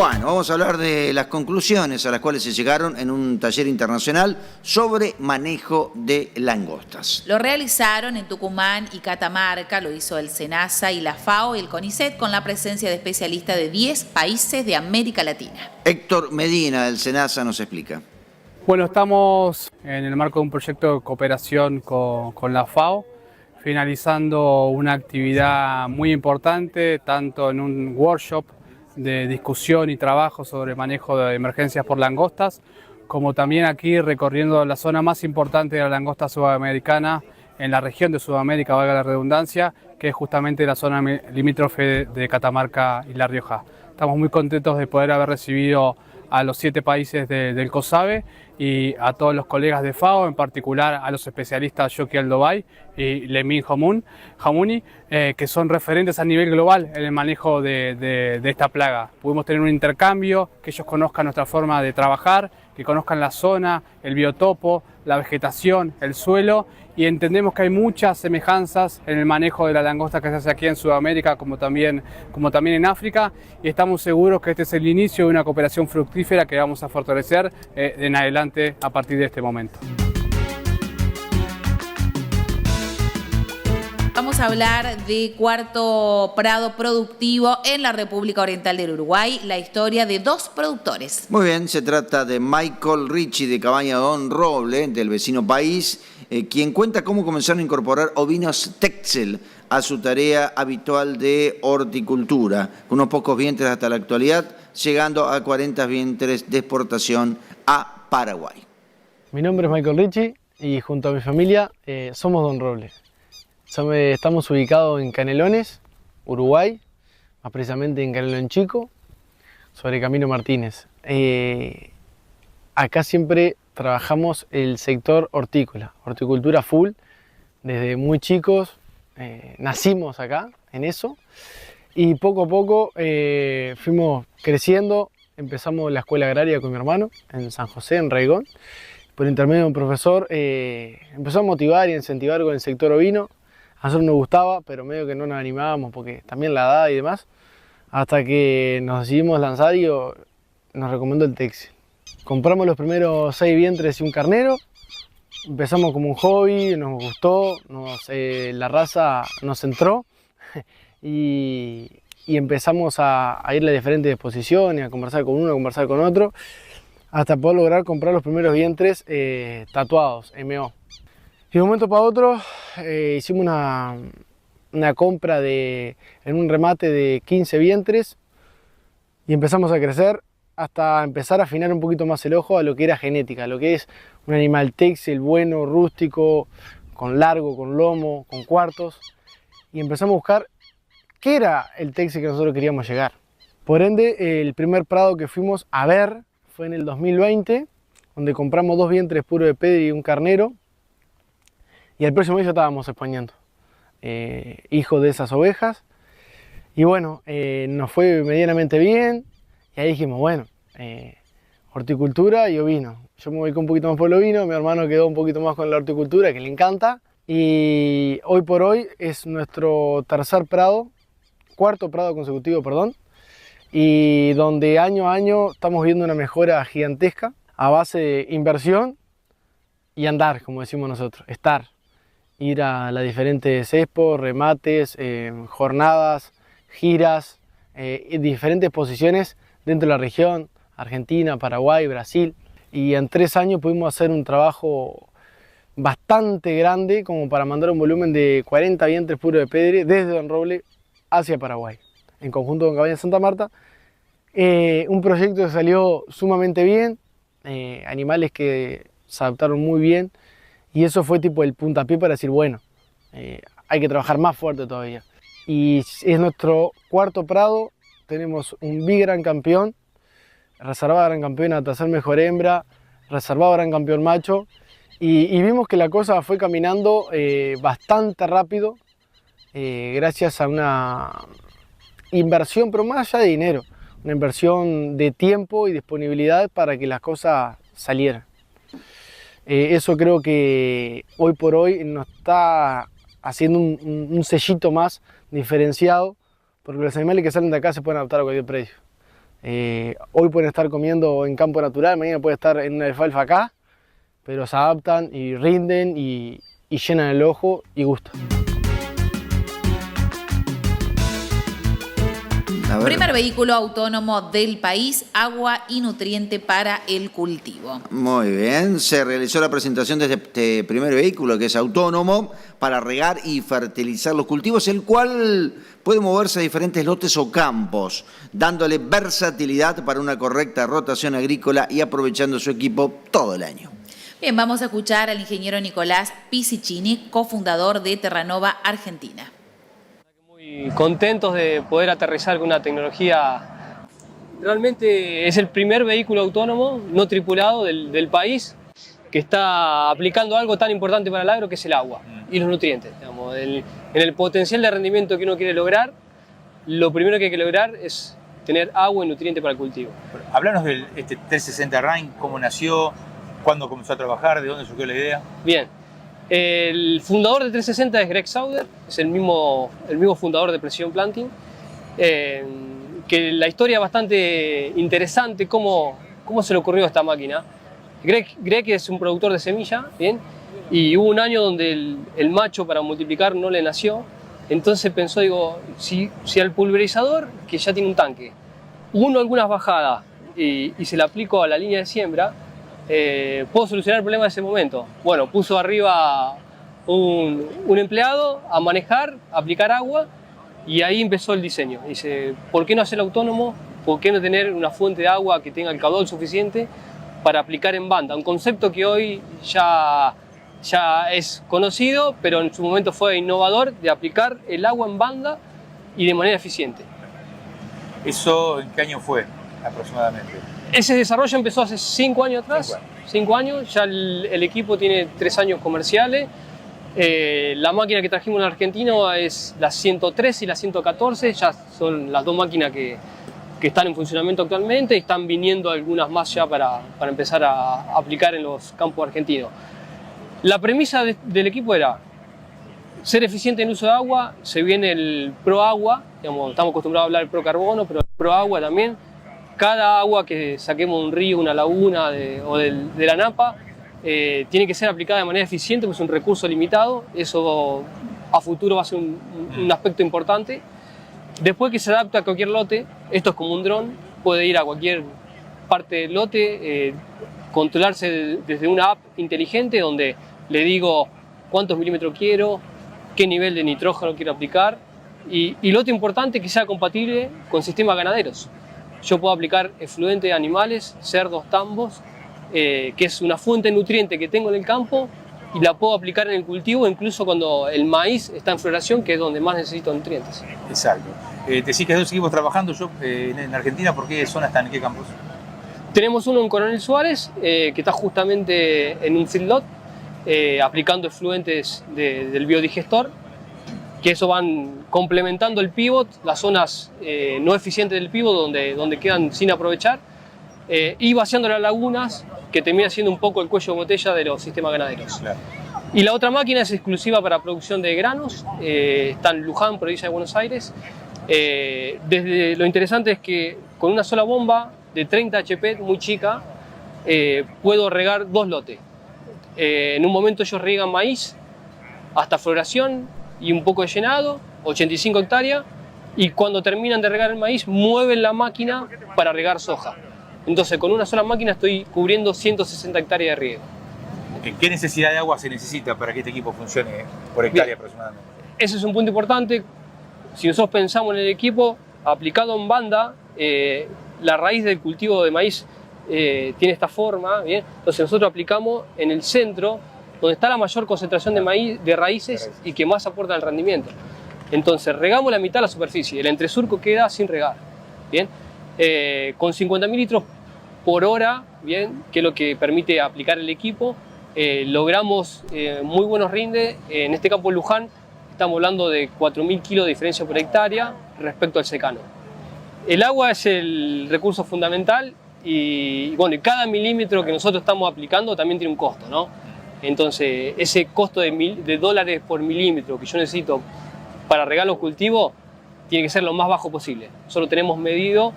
Bueno, vamos a hablar de las conclusiones a las cuales se llegaron en un taller internacional sobre manejo de langostas. Lo realizaron en Tucumán y Catamarca, lo hizo el SENASA y la FAO y el CONICET con la presencia de especialistas de 10 países de América Latina. Héctor Medina del SENASA nos explica. Bueno, estamos en el marco de un proyecto de cooperación con la FAO, finalizando una actividad muy importante, tanto en un workshop de discusión y trabajo sobre manejo de emergencias por langostas, como también aquí recorriendo la zona más importante de la langosta sudamericana en la región de Sudamérica, valga la redundancia, que es justamente la zona limítrofe de Catamarca y La Rioja. Estamos muy contentos de poder haber recibido a los 7 países del COSABE y a todos los colegas de FAO, en particular a los especialistas Yoki Aldobay y Lemin Hamouni, que son referentes a nivel global en el manejo de esta plaga. Pudimos tener un intercambio, que ellos conozcan nuestra forma de trabajar, que conozcan la zona, el biotopo, la vegetación, el suelo, y entendemos que hay muchas semejanzas en el manejo de la langosta que se hace aquí en Sudamérica como también en África, y estamos seguros que este es el inicio de una cooperación fructífera que vamos a fortalecer en adelante a partir de este momento. Vamos a hablar de cuarto prado productivo en la República Oriental del Uruguay, la historia de 2 productores. Muy bien, se trata de Michael Richie de Cabaña Don Roble, del vecino país, quien cuenta cómo comenzaron a incorporar ovinos Texel a su tarea habitual de horticultura, con unos pocos vientres hasta la actualidad, llegando a 40 vientres de exportación a Paraguay. Mi nombre es Michael Richie y junto a mi familia somos Don Roble. Estamos ubicados en Canelones, Uruguay, más precisamente en Canelón Chico, sobre Camino Martínez. Acá siempre trabajamos el sector hortícola, horticultura full, desde muy chicos, nacimos acá en eso y poco a poco fuimos creciendo. Empezamos la escuela agraria con mi hermano en San José, en Raigón. Por intermedio de un profesor empezó a motivar y a incentivar con el sector ovino. A nosotros nos gustaba, pero medio que no nos animábamos porque también la edad y demás, hasta que nos decidimos lanzar y nos recomendó el Texel. Compramos los primeros 6 vientres y un carnero, empezamos como un hobby, nos gustó, la raza nos entró y empezamos a ir a diferentes exposiciones, a conversar con uno, a conversar con otro, hasta poder lograr comprar los primeros vientres tatuados, MO. Y de un momento para otro hicimos una compra en un remate de 15 vientres y empezamos a crecer hasta empezar a afinar un poquito más el ojo a lo que era genética, lo que es un animal Texel bueno, rústico, con largo, con lomo, con cuartos, y empezamos a buscar qué era el Texel que nosotros queríamos llegar. Por ende, el primer prado que fuimos a ver fue en el 2020, donde compramos 2 vientres puros de pedri y un carnero, y el próximo mes ya estábamos exponiendo hijos de esas ovejas. Y bueno, nos fue medianamente bien. Y ahí dijimos, bueno, horticultura y ovino. Yo me voy con un poquito más por el ovino, mi hermano quedó un poquito más con la horticultura, que le encanta. Y hoy por hoy es nuestro cuarto prado consecutivo, perdón. Y donde año a año estamos viendo una mejora gigantesca a base de inversión y andar, como decimos nosotros, estar. Ir a las diferentes expos, remates, jornadas, giras, diferentes posiciones dentro de la región, Argentina, Paraguay, Brasil. Y en 3 años pudimos hacer un trabajo bastante grande como para mandar un volumen de 40 vientres puros de pedre desde Don Roble hacia Paraguay, en conjunto con Cabaña Santa Marta. Un proyecto que salió sumamente bien, animales que se adaptaron muy bien. Y eso fue tipo el puntapié para decir, bueno, hay que trabajar más fuerte todavía. Y es nuestro cuarto prado, tenemos un bigran campeón, reservado gran campeona, tercer mejor hembra, reservado gran campeón macho. Y vimos que la cosa fue caminando bastante rápido, gracias a una inversión, pero más allá de dinero, una inversión de tiempo y disponibilidad para que las cosas salieran. Eso creo que hoy por hoy nos está haciendo un sellito más diferenciado, porque los animales que salen de acá se pueden adaptar a cualquier precio. Hoy pueden estar comiendo en campo natural, mañana pueden estar en una alfalfa acá, pero se adaptan y rinden y llenan el ojo y gustan. Primer vehículo autónomo del país, agua y nutriente para el cultivo. Muy bien, se realizó la presentación de este primer vehículo que es autónomo para regar y fertilizar los cultivos, el cual puede moverse a diferentes lotes o campos, dándole versatilidad para una correcta rotación agrícola y aprovechando su equipo todo el año. Bien, vamos a escuchar al ingeniero Nicolás Pisicini, cofundador de Terranova Argentina. Muy contentos de poder aterrizar con una tecnología. Realmente es el primer vehículo autónomo no tripulado del país que está aplicando algo tan importante para el agro, que es el agua y los nutrientes. Digamos, en el potencial de rendimiento que uno quiere lograr, lo primero que hay que lograr es tener agua y nutriente para el cultivo. Háblanos del 360 Rain, cómo nació, cuándo comenzó a trabajar, de dónde surgió la idea. Bien. El fundador de 360 es Greg Sauder, es el mismo fundador de Precision Planting, que la historia es bastante interesante, cómo se le ocurrió a esta máquina. Greg es un productor de semilla, ¿bien? Y hubo un año donde el macho para multiplicar no le nació, entonces pensó, digo, si al pulverizador, que ya tiene un tanque, uno algunas bajadas y se le aplico a la línea de siembra, puedo solucionar el problema de ese momento. Bueno, puso arriba un empleado a manejar, a aplicar agua, y ahí empezó el diseño. Dice, ¿por qué no hacerlo autónomo? ¿Por qué no tener una fuente de agua que tenga el caudal suficiente para aplicar en banda? Un concepto que hoy ya es conocido, pero en su momento fue innovador, de aplicar el agua en banda y de manera eficiente. ¿Eso en qué año fue aproximadamente? Ese desarrollo empezó hace 5 años atrás. 5 años, ya el equipo tiene 3 años comerciales. La máquina que trajimos en Argentina es la 103 y la 114, ya son las 2 máquinas que están en funcionamiento actualmente, y están viniendo algunas más ya para empezar a aplicar en los campos argentinos. La premisa del equipo era ser eficiente en el uso de agua. Se viene el Pro Agua, digamos, estamos acostumbrados a hablar del Pro Carbono, pero el Pro Agua también. Cada agua que saquemos de un río, una laguna o de la napa, tiene que ser aplicada de manera eficiente, porque es un recurso limitado. Eso a futuro va a ser un aspecto importante. Después, que se adapta a cualquier lote, esto es como un dron, puede ir a cualquier parte del lote, controlarse desde una app inteligente donde le digo cuántos milímetros quiero, qué nivel de nitrógeno quiero aplicar, y lo otro importante, que sea compatible con sistemas ganaderos. Yo puedo aplicar efluente de animales, cerdos, tambos, que es una fuente de nutriente que tengo en el campo, y la puedo aplicar en el cultivo, incluso cuando el maíz está en floración, que es donde más necesito nutrientes. Exacto. Decís que seguimos trabajando en Argentina. ¿Por qué zona están? ¿En qué campos? Tenemos uno en Coronel Suárez, que está justamente en un feedlot, aplicando efluentes del biodigestor, que eso van complementando el pivot, las zonas no eficientes del pivot donde quedan sin aprovechar, y vaciando las lagunas, que termina siendo un poco el cuello de botella de los sistemas ganaderos. Claro. Y la otra máquina es exclusiva para producción de granos, está en Luján, provincia de Buenos Aires. Lo interesante es que con una sola bomba de 30 HP, muy chica, puedo regar 2 lotes. En un momento ellos riegan maíz hasta floración y un poco de llenado, 85 hectáreas, y cuando terminan de regar el maíz, mueven la máquina para regar soja. Entonces, con una sola máquina estoy cubriendo 160 hectáreas de riego. ¿Qué necesidad de agua se necesita para que este equipo funcione por hectárea aproximadamente? Ese es un punto importante. Si nosotros pensamos en el equipo aplicado en banda, la raíz del cultivo de maíz tiene esta forma, ¿bien? Entonces nosotros aplicamos en el centro, donde está la mayor concentración de raíces y que más aporta al rendimiento. Entonces regamos la mitad de la superficie, el entresurco queda sin regar, ¿bien? Con 50.000 litros por hora, ¿bien? Que es lo que permite aplicar el equipo, logramos muy buenos rindes. En este campo de Luján estamos hablando de 4.000 kilos de diferencia por hectárea respecto al secano. El agua es el recurso fundamental y bueno, cada milímetro que nosotros estamos aplicando también tiene un costo, ¿no? Entonces, ese costo de dólares por milímetro que yo necesito para regar los cultivos tiene que ser lo más bajo posible. Nosotros tenemos medido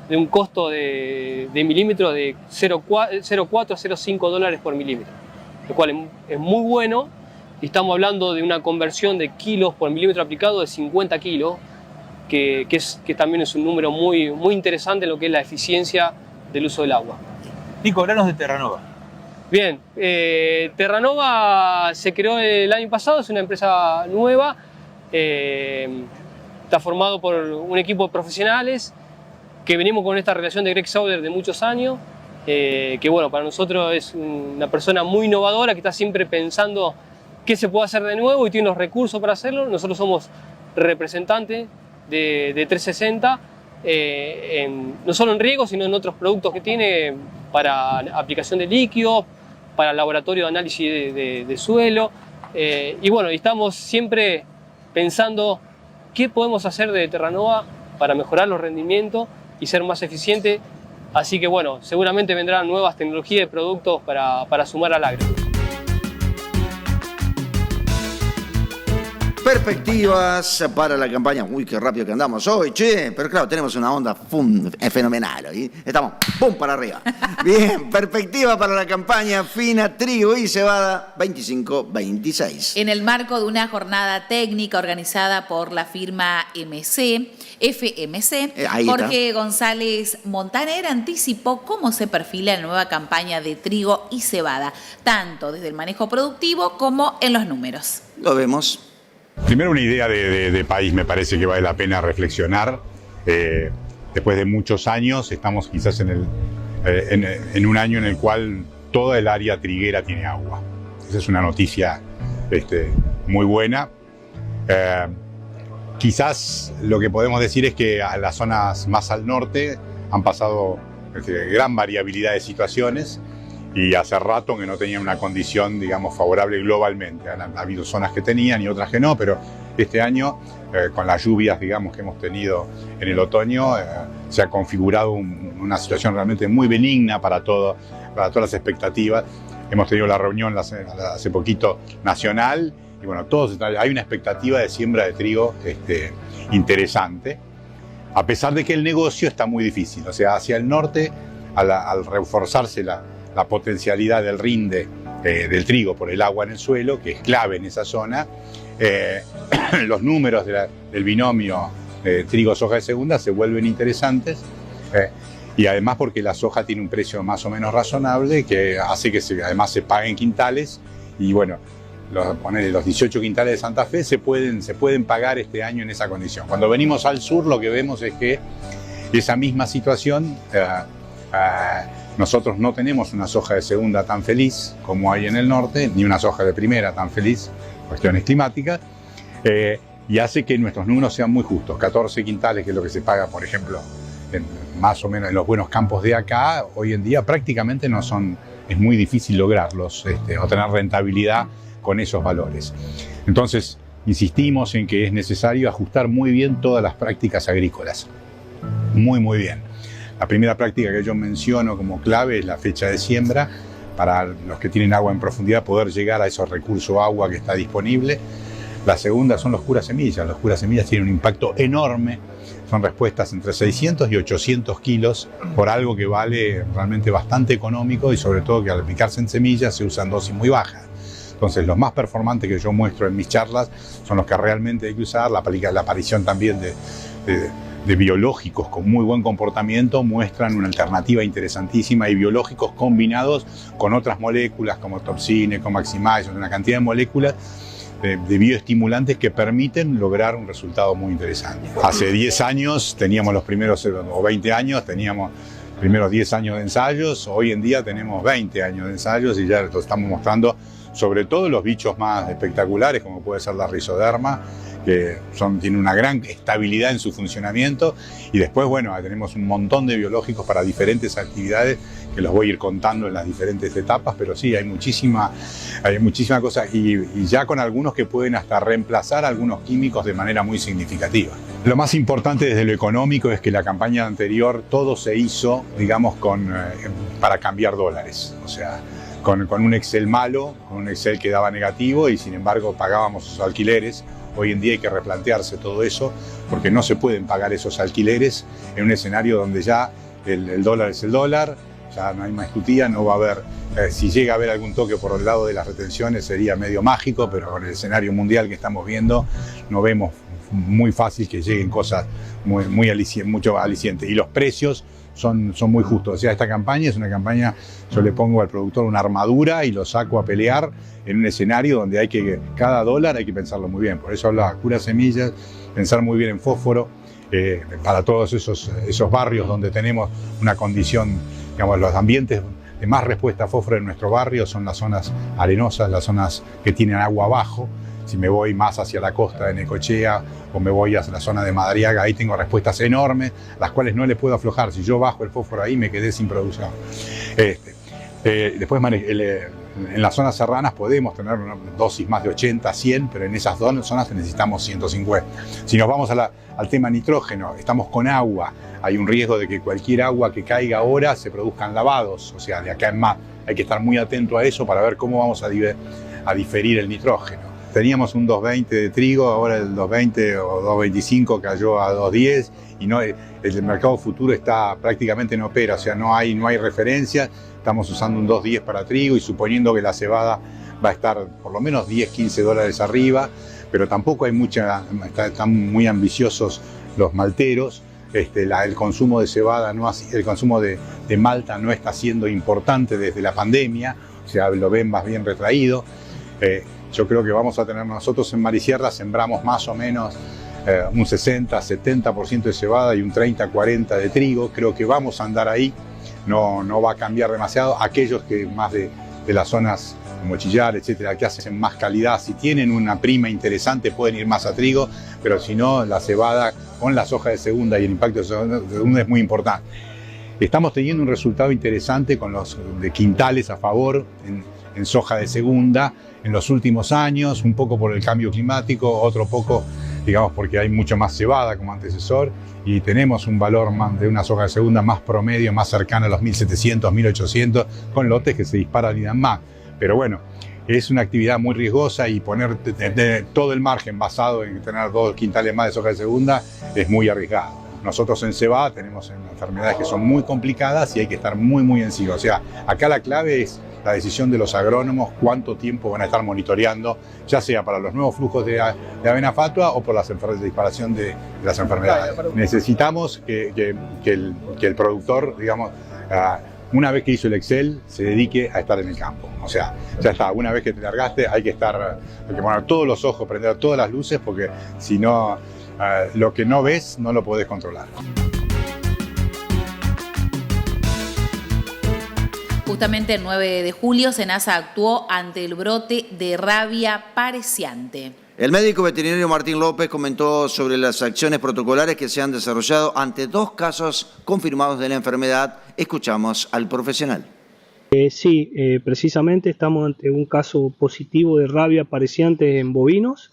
de un costo de milímetro de 0,4 a 0,5 dólares por milímetro, lo cual es muy bueno, y estamos hablando de una conversión de kilos por milímetro aplicado de 50 kilos, que también es un número muy, muy interesante en lo que es la eficiencia del uso del agua. Nico, hablanos de Terranova. Bien, Terranova se creó el año pasado, es una empresa nueva, está formado por un equipo de profesionales que venimos con esta relación de Greg Sauder de muchos años, que bueno, para nosotros es una persona muy innovadora que está siempre pensando qué se puede hacer de nuevo y tiene los recursos para hacerlo. Nosotros somos representantes de 360, no solo en riego, sino en otros productos que tiene para aplicación de líquidos, para laboratorio de análisis de suelo. Y bueno, estamos siempre pensando qué podemos hacer de Terranova para mejorar los rendimientos y ser más eficiente. Así que bueno, seguramente vendrán nuevas tecnologías y productos para sumar al agro. Perspectivas para la campaña. Uy, qué rápido que andamos hoy, che. Pero claro, tenemos una onda fenomenal hoy. Estamos pum para arriba. Bien, perspectiva para la campaña fina, trigo y cebada 25-26. En el marco de una jornada técnica organizada por la firma FMC, Jorge González Montaner anticipó cómo se perfila la nueva campaña de trigo y cebada, tanto desde el manejo productivo como en los números. Lo vemos. Primero, una idea de país me parece que vale la pena reflexionar. Después de muchos años, estamos quizás en un año en el cual toda el área triguera tiene agua. Esa es una noticia muy buena. Quizás lo que podemos decir es que a las zonas más al norte han pasado gran variabilidad de situaciones, y hace rato que no tenían una condición, digamos, favorable globalmente. Ha habido zonas que tenían y otras que no, pero este año, con las lluvias, digamos, que hemos tenido en el otoño, se ha configurado una situación realmente muy benigna para todas las expectativas. Hemos tenido la reunión hace poquito nacional, y bueno, hay una expectativa de siembra de trigo interesante, a pesar de que el negocio está muy difícil. O sea, hacia el norte, al reforzarse la potencialidad del rinde del trigo por el agua en el suelo, que es clave en esa zona, los números del binomio trigo-soja de segunda se vuelven interesantes, y además porque la soja tiene un precio más o menos razonable, que hace que además se paguen quintales, y bueno, los 18 quintales de Santa Fe se pueden pagar este año en esa condición. Cuando venimos al sur, lo que vemos es que esa misma situación, nosotros no tenemos una soja de segunda tan feliz como hay en el norte, ni una soja de primera tan feliz, cuestiones climáticas, y hace que nuestros números sean muy justos. 14 quintales, que es lo que se paga, por ejemplo, más o menos en los buenos campos de acá, hoy en día prácticamente es muy difícil lograrlos, o tener rentabilidad con esos valores. Entonces, insistimos en que es necesario ajustar muy bien todas las prácticas agrícolas. Muy, muy bien. La primera práctica que yo menciono como clave es la fecha de siembra, para los que tienen agua en profundidad poder llegar a esos recursos agua que está disponible. La segunda son los curasemillas. Los curasemillas tienen un impacto enorme, son respuestas entre 600 y 800 kilos por algo que vale realmente bastante económico, y sobre todo que al aplicarse en semillas se usan dosis muy bajas. Entonces, los más performantes que yo muestro en mis charlas son los que realmente hay que usar. La aparición también de biológicos con muy buen comportamiento muestran una alternativa interesantísima, y biológicos combinados con otras moléculas como Topsine, como Maximize, una cantidad de moléculas de bioestimulantes que permiten lograr un resultado muy interesante. Hace 10 años teníamos los primeros, o 20 años, teníamos primeros 10 años de ensayos. Hoy en día tenemos 20 años de ensayos, y ya lo estamos mostrando, sobre todo los bichos más espectaculares, como puede ser la Rhizoderma, que tiene una gran estabilidad en su funcionamiento. Y después, bueno, tenemos un montón de biológicos para diferentes actividades, que los voy a ir contando en las diferentes etapas, pero sí, hay muchísima cosa, y ya con algunos que pueden hasta reemplazar algunos químicos de manera muy significativa. Lo más importante desde lo económico es que la campaña anterior todo se hizo, digamos, para cambiar dólares. O sea, con un Excel malo, con un Excel que daba negativo, y sin embargo pagábamos sus alquileres Hoy en día hay que replantearse todo eso porque no se pueden pagar esos alquileres en un escenario donde ya el dólar es el dólar, ya no hay más tutía, no va a haber, si llega a haber algún toque por el lado de las retenciones sería medio mágico, pero con el escenario mundial que estamos viendo no vemos muy fácil que lleguen cosas mucho alicientes, y los precios son muy justos. O sea, esta campaña es una campaña, yo le pongo al productor una armadura y lo saco a pelear en un escenario donde cada dólar hay que pensarlo muy bien. Por eso hablaba curas semillas, pensar muy bien en fósforo, para todos esos barrios donde tenemos una condición, digamos, los ambientes de más respuesta a fósforo en nuestro barrio son las zonas arenosas, las zonas que tienen agua abajo. Si me voy más hacia la costa de Necochea o me voy hacia la zona de Madariaga, ahí tengo respuestas enormes, las cuales no le puedo aflojar. Si yo bajo el fósforo ahí, me quedé sin producción. Después, en las zonas serranas podemos tener una dosis más de 80, 100, pero en esas dos zonas necesitamos 150. Si nos vamos al tema nitrógeno, estamos con agua. Hay un riesgo de que cualquier agua que caiga ahora se produzcan lavados. O sea, de acá en más hay que estar muy atento a eso para ver cómo vamos a diferir el nitrógeno. Teníamos un 2.20 de trigo, ahora el 2.20 o 2.25 cayó a 2.10 y el mercado futuro prácticamente no opera, o sea, no hay referencia. Estamos usando un 2.10 para trigo y suponiendo que la cebada va a estar por lo menos 10, 15 dólares arriba, pero tampoco hay están muy ambiciosos los malteros. El consumo de cebada, el consumo de malta no está siendo importante desde la pandemia, o sea, lo ven más bien retraído. Yo creo que vamos a tener nosotros en Marisierra, sembramos más o menos un 60-70% de cebada y un 30-40% de trigo. Creo que vamos a andar ahí, no va a cambiar demasiado. Aquellos que más de las zonas como Chillar, etcétera, que hacen más calidad, si tienen una prima interesante pueden ir más a trigo, pero si no, la cebada con la soja de segunda y el impacto de segunda es muy importante. Estamos teniendo un resultado interesante con los de quintales a favor en soja de segunda en los últimos años, un poco por el cambio climático, otro poco, digamos, porque hay mucho más cebada como antecesor y tenemos un valor de una soja de segunda más promedio, más cercano a los 1.700, 1.800, con lotes que se disparan y dan más. Pero bueno, es una actividad muy riesgosa y poner todo el margen basado en tener 2 quintales más de soja de segunda es muy arriesgado. Nosotros en cebada tenemos enfermedades que son muy complicadas y hay que estar muy encima. O sea, acá la clave es la decisión de los agrónomos, cuánto tiempo van a estar monitoreando, ya sea para los nuevos flujos de avena fatua o por la disparación de las enfermedades. Necesitamos que el productor, digamos, una vez que hizo el Excel, se dedique a estar en el campo. O sea, ya está, una vez que te largaste hay que poner todos los ojos, prender todas las luces, porque si no, lo que no ves no lo podés controlar. Justamente el 9 de julio, SENASA actuó ante el brote de rabia pareciante. El médico veterinario Martín López comentó sobre las acciones protocolares que se han desarrollado ante 2 casos confirmados de la enfermedad. Escuchamos al profesional. Sí, precisamente estamos ante un caso positivo de rabia pareciente en bovinos,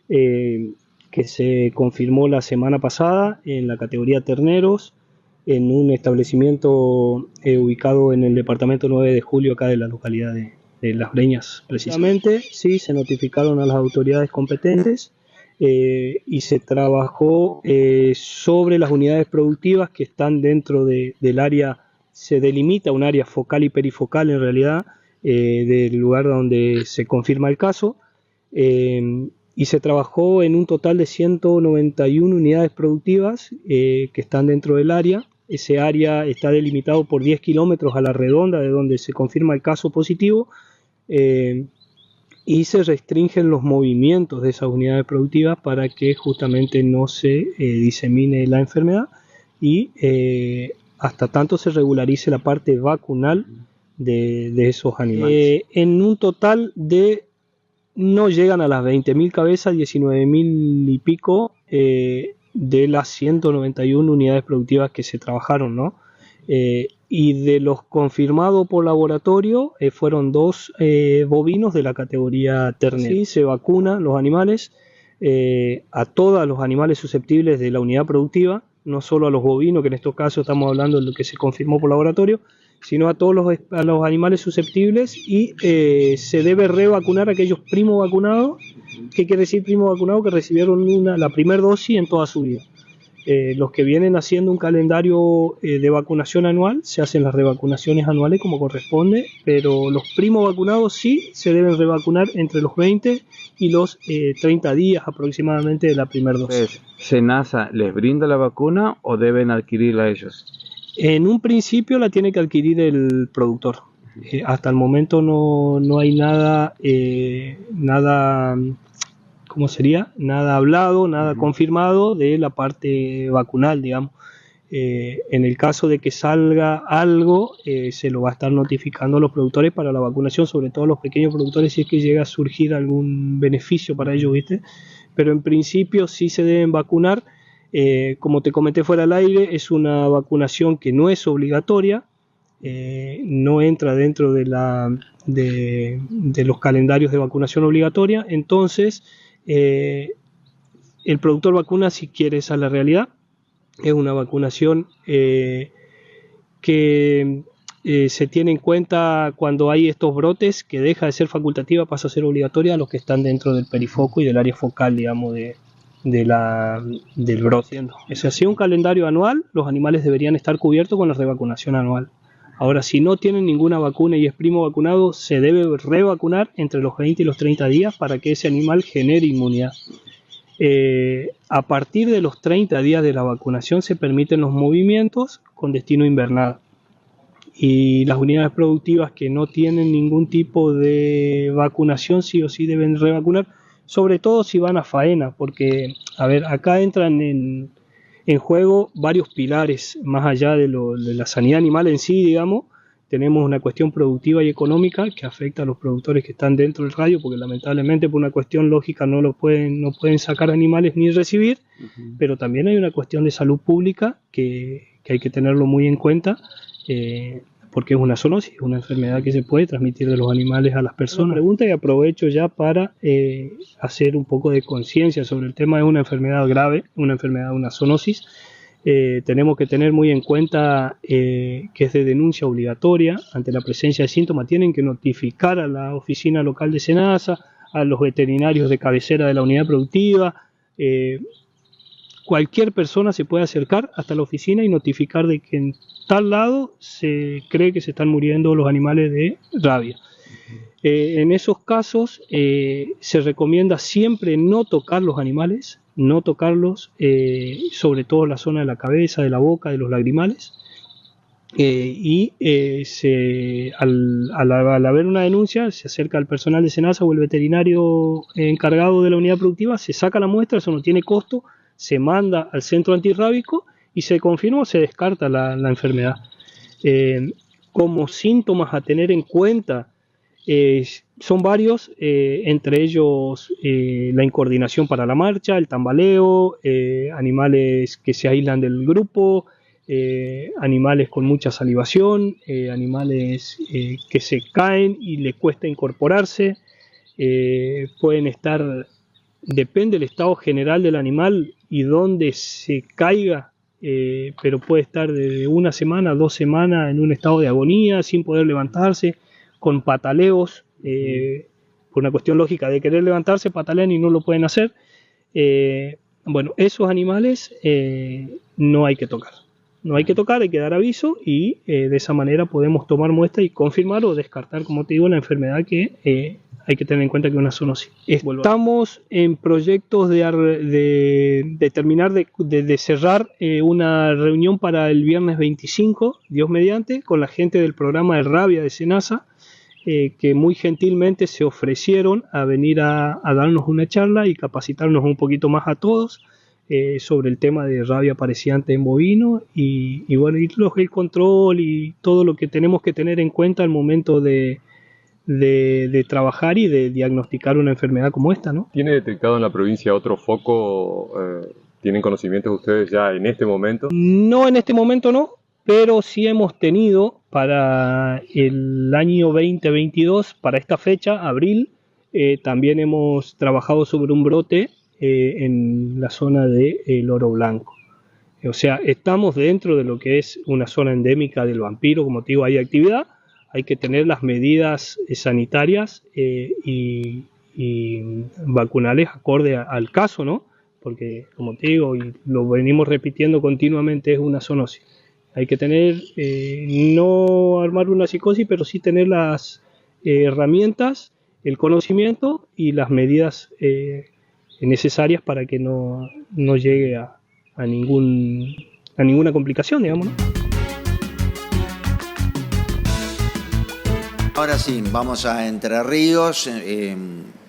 que se confirmó la semana pasada en la categoría terneros, en un establecimiento ubicado en el departamento 9 de julio, acá de la localidad de Las Breñas. Precisamente, sí, se notificaron a las autoridades competentes y se trabajó sobre las unidades productivas que están dentro del área. Se delimita un área focal y perifocal en realidad del lugar donde se confirma el caso, y se trabajó en un total de 191 unidades productivas que están dentro del área. Ese área está delimitado por 10 kilómetros a la redonda de donde se confirma el caso positivo, y se restringen los movimientos de esas unidades productivas para que justamente no se disemine la enfermedad y hasta tanto se regularice la parte vacunal de esos animales. En un total de, no llegan a las 20.000 cabezas, 19.000 y pico de las 191 unidades productivas que se trabajaron, ¿no? Y de los confirmados por laboratorio fueron 2 bovinos de la categoría ternero. Sí, se vacunan los animales, a todos los animales susceptibles de la unidad productiva. no solo a los bovinos, que en estos casos estamos hablando de lo que se confirmó por laboratorio, sino a todos a los animales susceptibles, y se debe revacunar a aquellos primo vacunados. ¿Qué quiere decir primo vacunado? Que recibieron la primera dosis en toda su vida. Los que vienen haciendo un calendario de vacunación anual, se hacen las revacunaciones anuales como corresponde, pero los primo vacunados sí se deben revacunar entre los 20 y los 30 días aproximadamente de la primera dosis. ¿SENASA les brinda la vacuna o deben adquirirla ellos? En un principio la tiene que adquirir el productor. Hasta el momento no hay nada, ¿cómo sería? Nada hablado, nada confirmado de la parte vacunal, digamos. En el caso de que salga algo, se lo va a estar notificando a los productores para la vacunación, sobre todo a los pequeños productores, si es que llega a surgir algún beneficio para ellos, ¿viste? Pero en principio sí se deben vacunar. Como te comenté fuera del aire, es una vacunación que no es obligatoria, no entra dentro de los calendarios de vacunación obligatoria. Entonces el productor vacuna si quiere, esa es la realidad. Es una vacunación que se tiene en cuenta cuando hay estos brotes, que deja de ser facultativa, pasa a ser obligatoria a los que están dentro del perifoco y del área focal, digamos, del brote. Es así, un calendario anual, los animales deberían estar cubiertos con la revacunación anual. Ahora, si no tienen ninguna vacuna y es primo vacunado, se debe revacunar entre los 20 y los 30 días para que ese animal genere inmunidad. A partir de los 30 días de la vacunación se permiten los movimientos con destino a invernada. Y las unidades productivas que no tienen ningún tipo de vacunación sí o sí deben revacunar, sobre todo si van a faena, porque, a ver, acá entran en juego varios pilares, más allá de la sanidad animal en sí, digamos. Tenemos una cuestión productiva y económica que afecta a los productores que están dentro del radio, porque lamentablemente por una cuestión lógica no pueden sacar animales ni recibir, pero también hay una cuestión de salud pública que hay que tenerlo muy en cuenta, porque es una zoonosis, es una enfermedad que se puede transmitir de los animales a las personas. Pregunta, y aprovecho ya para hacer un poco de conciencia sobre el tema. Es una enfermedad grave, una zoonosis. Tenemos que tener muy en cuenta que es de denuncia obligatoria. Ante la presencia de síntomas tienen que notificar a la oficina local de SENASA, a los veterinarios de cabecera de la unidad productiva. Cualquier persona se puede acercar hasta la oficina y notificar de que en tal lado se cree que se están muriendo los animales de rabia. En esos casos se recomienda siempre no tocar los animales, no tocarlos, sobre todo la zona de la cabeza, de la boca, de los lagrimales. Al haber una denuncia, se acerca al personal de SENASA o el veterinario encargado de la unidad productiva, se saca la muestra, eso no tiene costo, se manda al centro antirrábico y se confirma o se descarta la enfermedad. Como síntomas a tener en cuenta, son varios, entre ellos la incoordinación para la marcha, el tambaleo, animales que se aíslan del grupo, animales con mucha salivación, animales que se caen y les cuesta incorporarse, pueden estar, depende del estado general del animal y dónde se caiga, pero puede estar de 1 semana a 2 semanas en un estado de agonía, sin poder levantarse, con pataleos, por una cuestión lógica de querer levantarse, patalean y no lo pueden hacer. Bueno, esos animales no hay que tocar. No hay que tocar, hay que dar aviso y de esa manera podemos tomar muestra y confirmar o descartar, como te digo, la enfermedad que hay que tener en cuenta que es una zoonosis. Estamos en proyectos de terminar de cerrar una reunión para el viernes 25, Dios mediante, con la gente del programa de rabia de SENASA, que muy gentilmente se ofrecieron a venir a darnos una charla y capacitarnos un poquito más a todos sobre el tema de rabia apareciente en bovino y bueno, y el control y todo lo que tenemos que tener en cuenta al momento de trabajar y de diagnosticar una enfermedad como esta, ¿no? ¿Tiene detectado en la provincia otro foco? ¿Tienen conocimientos ustedes ya en este momento? No, en este momento no, pero sí hemos tenido para el año 2022, para esta fecha, abril, también hemos trabajado sobre un brote en la zona de Oro Blanco. O sea, estamos dentro de lo que es una zona endémica del Vampiro, como te digo, hay actividad, hay que tener las medidas sanitarias y vacunales acorde al caso, ¿no? Porque, como te digo, y lo venimos repitiendo continuamente, es una zoonosis. Hay que tener, no armar una psicosis, pero sí tener las herramientas, el conocimiento y las medidas necesarias para que no llegue a ninguna complicación, digamos, ¿no? Ahora sí, vamos a Entre Ríos.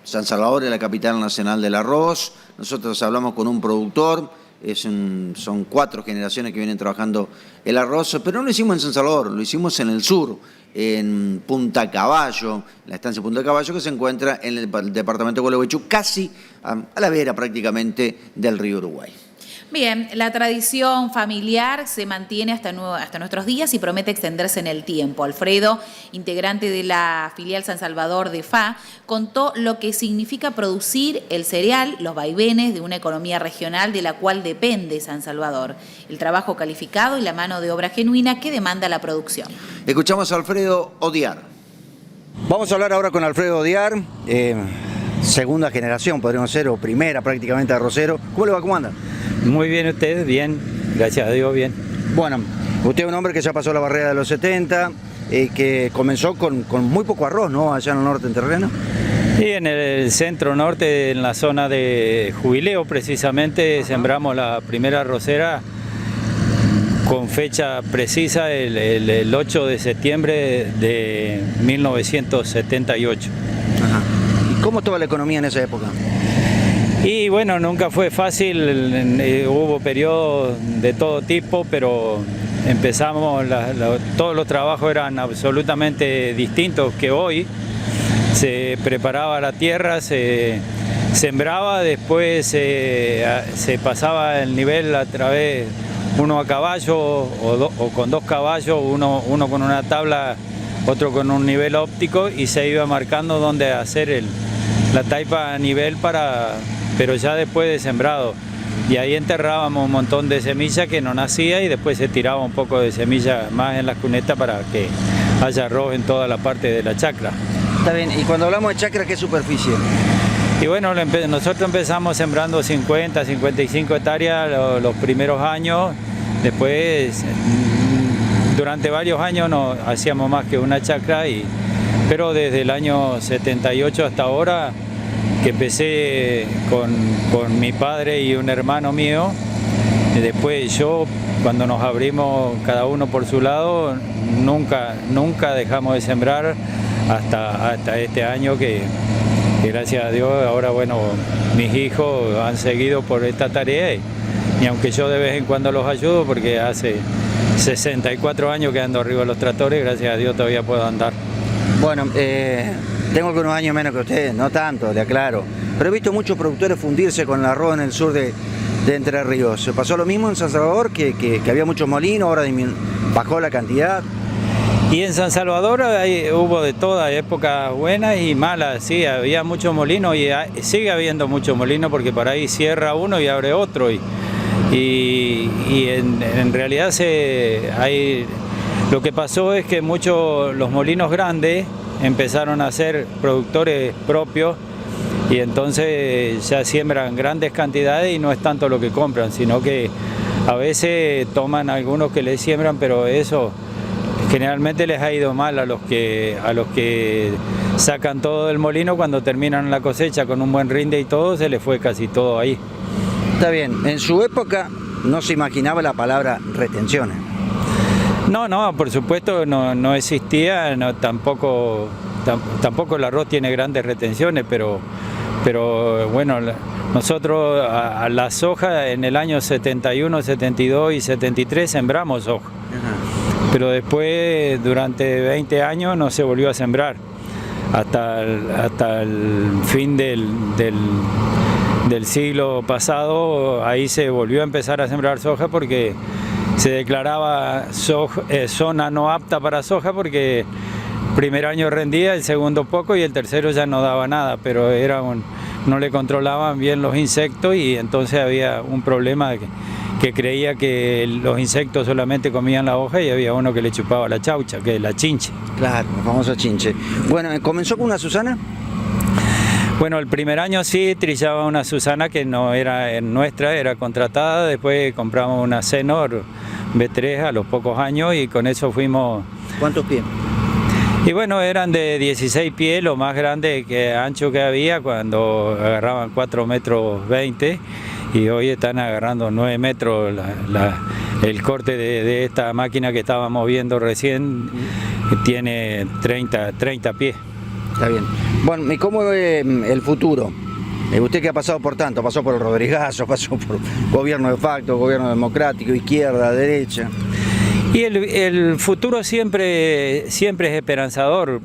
San Salvador es la capital nacional del arroz. Nosotros hablamos con un productor. Son 4 generaciones que vienen trabajando el arroz, pero no lo hicimos en San Salvador, lo hicimos en el sur, en Punta Caballo, la estancia Punta Caballo, que se encuentra en el departamento de Gualeguaychú, casi a la vera prácticamente del río Uruguay. Bien, la tradición familiar se mantiene hasta nuestros días y promete extenderse en el tiempo. Alfredo, integrante de la filial San Salvador de FA, contó lo que significa producir el cereal, los vaivenes de una economía regional de la cual depende San Salvador, el trabajo calificado y la mano de obra genuina que demanda la producción. Escuchamos a Alfredo Odiar. Vamos a hablar ahora con Alfredo Odiar, segunda generación, podríamos ser, o primera prácticamente arrocero. ¿Cómo le va? ¿Cómo anda? Muy bien, usted, bien, gracias a Dios, bien. Bueno, usted es un hombre que ya pasó la barrera de los 70, que comenzó con muy poco arroz, ¿no? Allá en el norte entrerriano. Sí, en el centro norte, en la zona de Jubileo, precisamente, sembramos la primera arrocera con fecha precisa el 8 de septiembre de 1978. Ajá. ¿Y cómo estaba la economía en esa época? Y bueno, nunca fue fácil, hubo periodos de todo tipo, pero empezamos, todos los trabajos eran absolutamente distintos que hoy. Se preparaba la tierra, se sembraba, después se pasaba el nivel a través, uno a caballo o con 2 caballos, uno con una tabla, otro con un nivel óptico, y se iba marcando dónde hacer la taipa a nivel pero ya después de sembrado. Y ahí enterrábamos un montón de semilla que no nacía y después se tiraba un poco de semilla más en las cunetas para que haya arroz en toda la parte de la chacra. Está bien, y cuando hablamos de chacra, ¿qué superficie? Y bueno, nosotros empezamos sembrando 50, 55 hectáreas los primeros años, después durante varios años no hacíamos más que una chacra, pero desde el año 78 hasta ahora, que empecé con mi padre y un hermano mío, y después yo, cuando nos abrimos cada uno por su lado, nunca dejamos de sembrar hasta este año que gracias a Dios ahora, bueno, mis hijos han seguido por esta tarea y aunque yo de vez en cuando los ayudo, porque hace 64 años que ando arriba de los tractores, gracias a Dios todavía puedo andar. Bueno, tengo algunos años menos que ustedes, no tanto, le aclaro, pero he visto muchos productores fundirse con el arroz en el sur de Entre Ríos. ¿Se pasó lo mismo en San Salvador, que había muchos molinos, ahora bajó la cantidad? Y en San Salvador hubo de todas, épocas buenas y malas, sí, había muchos molinos y sigue habiendo muchos molinos porque por ahí cierra uno y abre otro. Y en realidad lo que pasó es que los molinos grandes empezaron a ser productores propios y entonces ya siembran grandes cantidades y no es tanto lo que compran, sino que a veces toman algunos que les siembran, pero eso generalmente les ha ido mal a los que sacan todo del molino. Cuando terminan la cosecha con un buen rinde y todo, se les fue casi todo ahí. Está bien, en su época no se imaginaba la palabra retenciones. No, por supuesto no existía, tampoco el arroz tiene grandes retenciones, pero bueno, nosotros a la soja en el año 71, 72 y 73 sembramos soja. Pero después, durante 20 años, no se volvió a sembrar. Hasta el fin del siglo pasado, ahí se volvió a empezar a sembrar soja porque se declaraba zona no apta para soja porque el primer año rendía, el segundo poco y el tercero ya no daba nada, pero no le controlaban bien los insectos y entonces había un problema que creía que los insectos solamente comían la hoja y había uno que le chupaba la chaucha, que es la chinche. Claro, la famosa chinche. Bueno, ¿comenzó con una Susana? Bueno, el primer año sí trillaba una Susana que no era nuestra, era contratada. Después compramos una Senor B3 a los pocos años y con eso fuimos... ¿Cuántos pies? Y bueno, eran de 16 pies, lo más grande que ancho que había cuando agarraban 4,20 metros y hoy están agarrando 9 metros. El corte de esta máquina que estábamos viendo recién tiene 30 pies. Está bien. Bueno, ¿y cómo ve el futuro? Usted que ha pasado por tanto, pasó por el Rodrigazo, pasó por gobierno de facto, gobierno democrático, izquierda, derecha. Y el futuro siempre es esperanzador.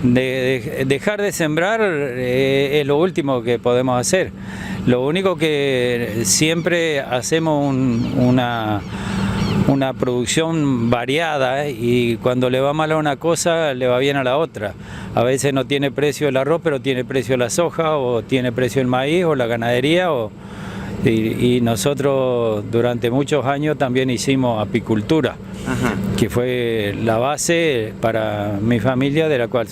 Dejar de sembrar es lo último que podemos hacer. Lo único que siempre hacemos una producción variada y cuando le va mal a una cosa le va bien a la otra. A veces no tiene precio el arroz, pero tiene precio la soja, o tiene precio el maíz, o la ganadería, y nosotros durante muchos años también hicimos apicultura, que fue la base para mi familia, de la cual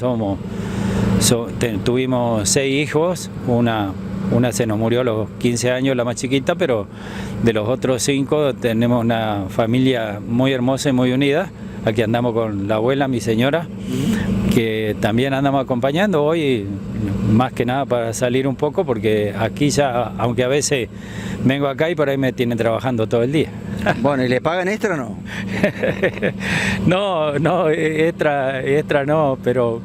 tuvimos 6 hijos, una se nos murió a los 15 años, la más chiquita, pero de los otros 5 tenemos una familia muy hermosa y muy unida. Aquí andamos con la abuela, mi señora, que también andamos acompañando hoy, más que nada para salir un poco, porque aquí ya, aunque a veces vengo acá y por ahí me tienen trabajando todo el día. Bueno, ¿y le pagan extra o no? No, extra no, pero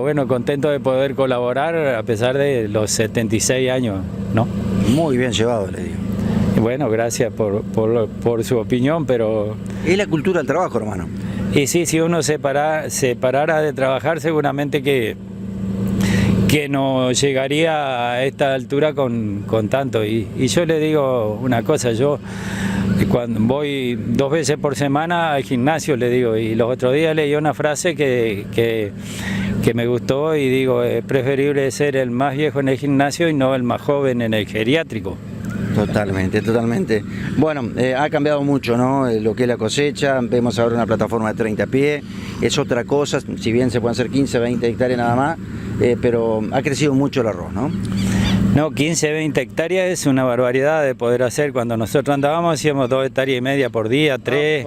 bueno, contento de poder colaborar a pesar de los 76 años, ¿no? Muy bien llevado, le digo. Bueno, gracias por su opinión, pero... Es la cultura del trabajo, hermano. Y sí, si uno se parara de trabajar, seguramente que no llegaría a esta altura con tanto. Y yo le digo una cosa, yo cuando voy 2 veces por semana al gimnasio, le digo, y los otros días leí una frase que me gustó y digo, es preferible ser el más viejo en el gimnasio y no el más joven en el geriátrico. Totalmente. Bueno, ha cambiado mucho, ¿no? Lo que es la cosecha, vemos ahora una plataforma de 30 pies, es otra cosa, si bien se pueden hacer 15, 20 hectáreas nada más, pero ha crecido mucho el arroz, ¿no? No, 15, 20 hectáreas es una barbaridad de poder hacer. Cuando nosotros andábamos hacíamos 2,5 hectáreas por día, 3.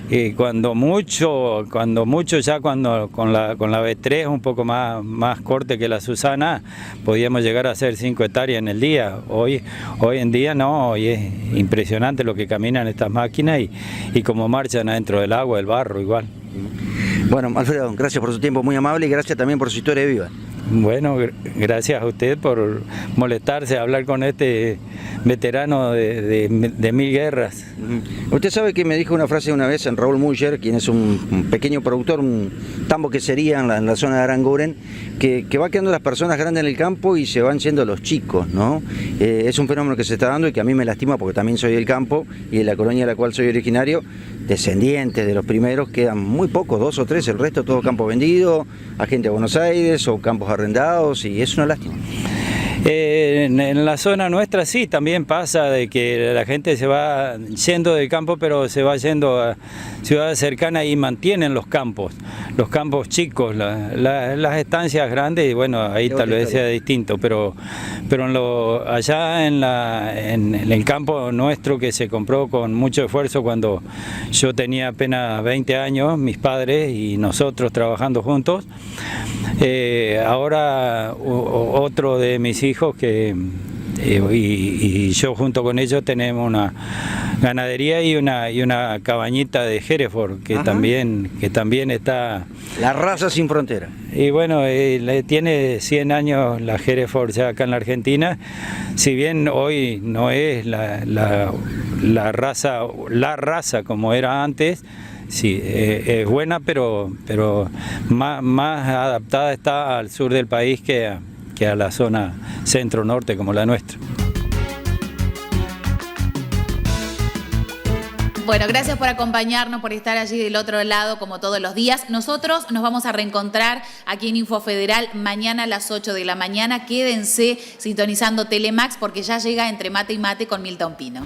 Y cuando mucho ya con la B3 un poco más corte que la Susana, podíamos llegar a hacer 5 hectáreas en el día. Hoy en día no, hoy es impresionante lo que caminan estas máquinas y cómo marchan adentro del agua, del barro igual. Bueno, Alfredo, gracias por su tiempo, muy amable, y gracias también por su historia viva. Bueno, gracias a usted por molestarse a hablar con este veterano de 1000 guerras. Usted sabe que me dijo una frase una vez en Raúl Muller, quien es un pequeño productor, un tambo que sería en la zona de Aranguren, que va quedando las personas grandes en el campo y se van yendo los chicos, ¿no? Es un fenómeno que se está dando y que a mí me lastima porque también soy del campo y de la colonia de la cual soy originario, descendientes de los primeros, quedan muy pocos, 2 o 3, el resto todo campo vendido, a gente de Buenos Aires o campos arrendados, y es una lástima. En la zona nuestra sí, también pasa de que la gente se va yendo del campo, pero se va yendo a ciudades cercanas y mantienen los campos chicos, las estancias grandes, y bueno, ahí tal vez sea distinto, pero allá en el campo nuestro, que se compró con mucho esfuerzo cuando yo tenía apenas 20 años, mis padres y nosotros trabajando juntos, ahora otro de mis hijos y yo junto con ellos tenemos una ganadería y una cabañita de Hereford que también está... La raza sin frontera. Y bueno, tiene 100 años la Hereford ya acá en la Argentina, si bien hoy no es la raza como era antes. Sí, es buena, pero más adaptada está al sur del país que a la zona centro-norte como la nuestra. Bueno, gracias por acompañarnos, por estar allí del otro lado como todos los días. Nosotros nos vamos a reencontrar aquí en Infofederal mañana a las 8 de la mañana. Quédense sintonizando Telemax porque ya llega Entre Mate y Mate con Milton Pino.